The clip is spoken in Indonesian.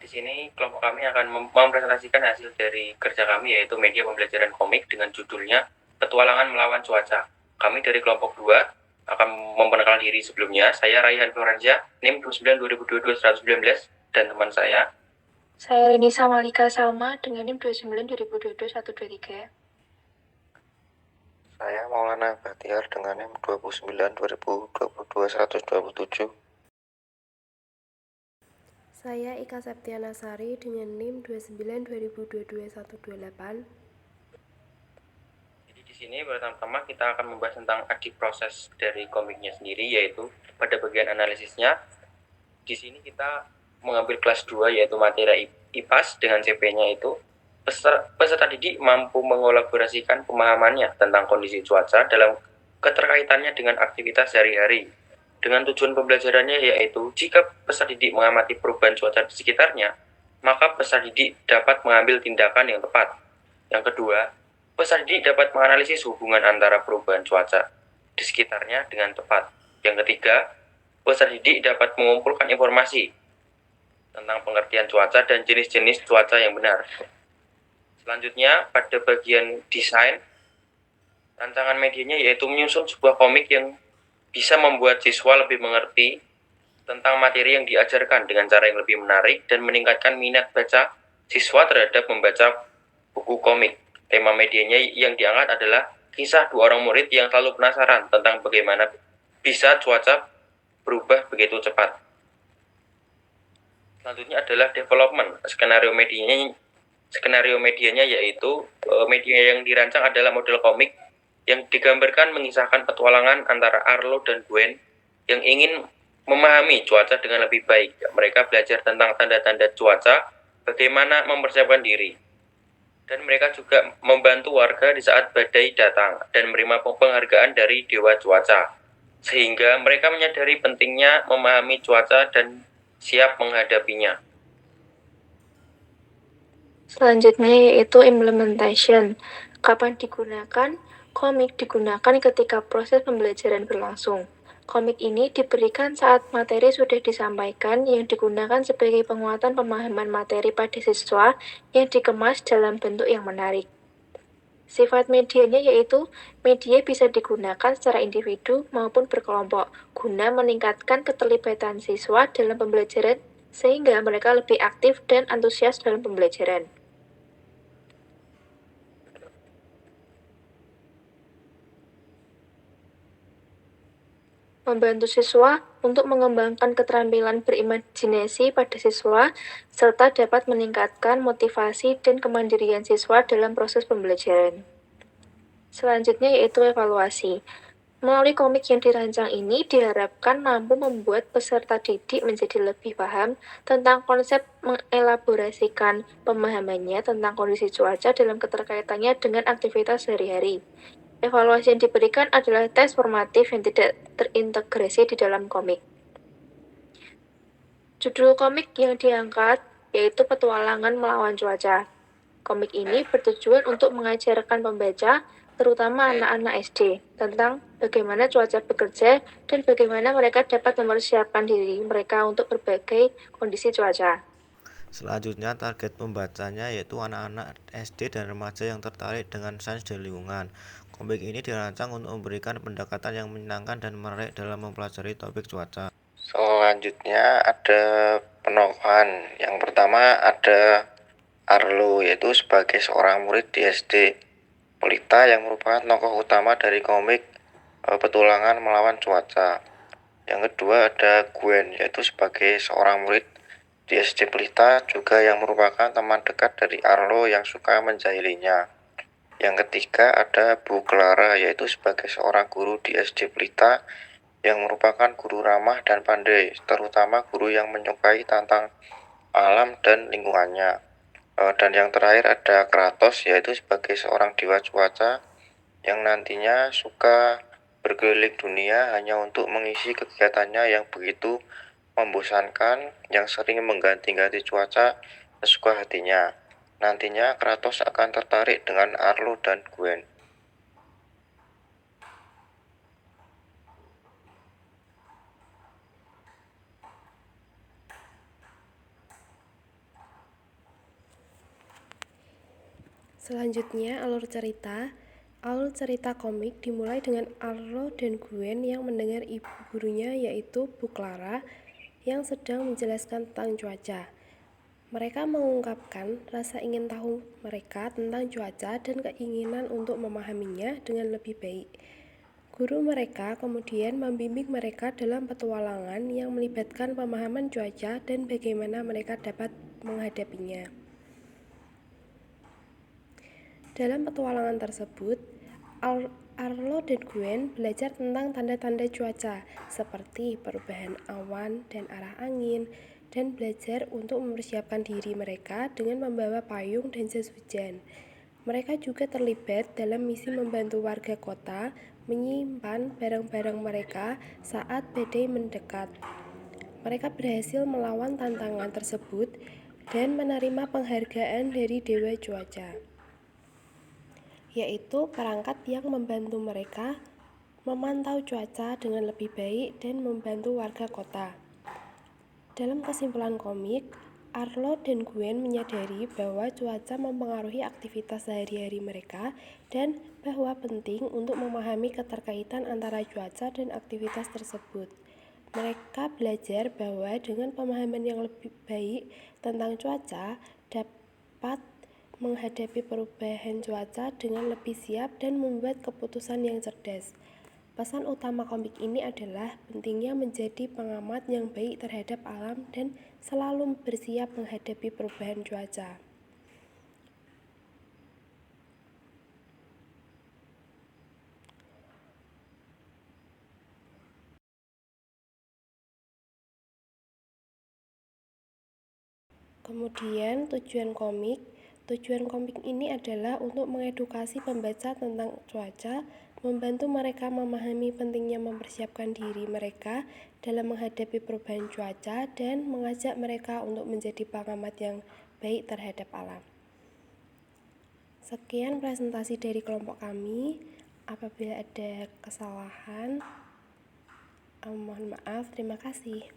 di sini kelompok kami akan mempresentasikan hasil dari kerja kami, yaitu media pembelajaran komik dengan judulnya Petualangan Melawan Cuaca. Kami dari kelompok 2 akan memperkenalkan diri sebelumnya. Saya Raihan Florensia, NIM 29 2022 119, dan teman saya Renisa Malika Salma dengan NIM 29 2022 123. Saya Maulana Bahtiar dengan NIM 29 2022 127. Saya Ika Septiana Sari dengan NIM 29 2022 128. Jadi di sini pertama-tama kita akan membahas tentang proses dari komiknya sendiri, yaitu pada bagian analisisnya. Di sini kita mengambil kelas 2, yaitu materi IPAS dengan CP-nya itu peserta didik mampu mengolaborasikan pemahamannya tentang kondisi cuaca dalam keterkaitannya dengan aktivitas sehari-hari. Dengan tujuan pembelajarannya yaitu jika peserta didik mengamati perubahan cuaca di sekitarnya, maka peserta didik dapat mengambil tindakan yang tepat. Yang kedua, peserta didik dapat menganalisis hubungan antara perubahan cuaca di sekitarnya dengan tepat. Yang ketiga, peserta didik dapat mengumpulkan informasi tentang pengertian cuaca dan jenis-jenis cuaca yang benar. Selanjutnya, pada bagian desain, rancangan medianya yaitu menyusun sebuah komik yang bisa membuat siswa lebih mengerti tentang materi yang diajarkan dengan cara yang lebih menarik dan meningkatkan minat baca siswa terhadap membaca buku komik. Tema medianya yang diangkat adalah kisah 2 orang murid yang selalu penasaran tentang bagaimana bisa cuaca berubah begitu cepat. Selanjutnya adalah development. Skenario medianya yaitu media yang dirancang adalah model komik yang digambarkan mengisahkan petualangan antara Arlo dan Gwen yang ingin memahami cuaca dengan lebih baik. Mereka belajar tentang tanda-tanda cuaca, bagaimana mempersiapkan diri. Dan mereka juga membantu warga di saat badai datang dan menerima penghargaan dari dewa cuaca. Sehingga mereka menyadari pentingnya memahami cuaca dan siap menghadapinya. Selanjutnya yaitu implementation. Kapan digunakan? Komik digunakan ketika proses pembelajaran berlangsung. Komik ini diberikan saat materi sudah disampaikan yang digunakan sebagai penguatan pemahaman materi pada siswa yang dikemas dalam bentuk yang menarik. Sifat medianya yaitu media bisa digunakan secara individu maupun berkelompok guna meningkatkan keterlibatan siswa dalam pembelajaran sehingga mereka lebih aktif dan antusias dalam pembelajaran. Membantu siswa untuk mengembangkan keterampilan berimajinasi pada siswa, serta dapat meningkatkan motivasi dan kemandirian siswa dalam proses pembelajaran. Selanjutnya yaitu evaluasi. Melalui komik yang dirancang ini diharapkan mampu membuat peserta didik menjadi lebih paham tentang konsep mengelaborasikan pemahamannya tentang kondisi cuaca dalam keterkaitannya dengan aktivitas sehari-hari. Evaluasi yang diberikan adalah tes formatif yang tidak terintegrasi di dalam komik. Judul komik yang diangkat yaitu Petualangan Melawan Cuaca. Komik ini bertujuan untuk mengajarkan pembaca, terutama anak-anak SD, tentang bagaimana cuaca bekerja dan bagaimana mereka dapat mempersiapkan diri mereka untuk berbagai kondisi cuaca. Selanjutnya, target pembacanya yaitu anak-anak SD dan remaja yang tertarik dengan sains dan lingkungan. Komik ini dirancang untuk memberikan pendekatan yang menyenangkan dan menarik dalam mempelajari topik cuaca. Selanjutnya ada penokohan. Yang pertama ada Arlo, yaitu sebagai seorang murid di SD Pelita yang merupakan tokoh utama dari komik Petualangan Melawan Cuaca. Yang kedua ada Gwen, yaitu sebagai seorang murid di SD Pelita juga yang merupakan teman dekat dari Arlo yang suka menjahilinya. Yang ketiga ada Bu Clara, yaitu sebagai seorang guru di SD Pelita yang merupakan guru ramah dan pandai, terutama guru yang menyukai tentang alam dan lingkungannya. Dan yang terakhir ada Kratos, yaitu sebagai seorang dewa cuaca yang nantinya suka berkeliling dunia hanya untuk mengisi kegiatannya yang begitu membosankan, yang sering mengganti-ganti cuaca sesuka hatinya. Nantinya Kratos akan tertarik dengan Arlo dan Gwen. Selanjutnya, alur cerita. Alur cerita komik dimulai dengan Arlo dan Gwen yang mendengar ibu gurunya yaitu Bu Clara yang sedang menjelaskan tentang cuaca. Mereka mengungkapkan rasa ingin tahu mereka tentang cuaca dan keinginan untuk memahaminya dengan lebih baik. Guru mereka kemudian membimbing mereka dalam petualangan yang melibatkan pemahaman cuaca dan bagaimana mereka dapat menghadapinya. Dalam petualangan tersebut, Arlo dan Gwen belajar tentang tanda-tanda cuaca seperti perubahan awan dan arah angin, dan belajar untuk mempersiapkan diri mereka dengan membawa payung dan jas hujan. Mereka juga terlibat dalam misi membantu warga kota menyimpan barang-barang mereka saat badai mendekat. Mereka berhasil melawan tantangan tersebut dan menerima penghargaan dari Dewa Cuaca, yaitu perangkat yang membantu mereka memantau cuaca dengan lebih baik dan membantu warga kota. Dalam kesimpulan komik, Arlo dan Gwen menyadari bahwa cuaca mempengaruhi aktivitas sehari-hari mereka dan bahwa penting untuk memahami keterkaitan antara cuaca dan aktivitas tersebut. Mereka belajar bahwa dengan pemahaman yang lebih baik tentang cuaca dapat menghadapi perubahan cuaca dengan lebih siap dan membuat keputusan yang cerdas. Pesan utama komik ini adalah pentingnya menjadi pengamat yang baik terhadap alam dan selalu bersiap menghadapi perubahan cuaca. Kemudian tujuan komik ini adalah untuk mengedukasi pembaca tentang cuaca, membantu mereka memahami pentingnya mempersiapkan diri mereka dalam menghadapi perubahan cuaca, dan mengajak mereka untuk menjadi pengamat yang baik terhadap alam. Sekian presentasi dari kelompok kami. Apabila ada kesalahan, mohon maaf. Terima kasih.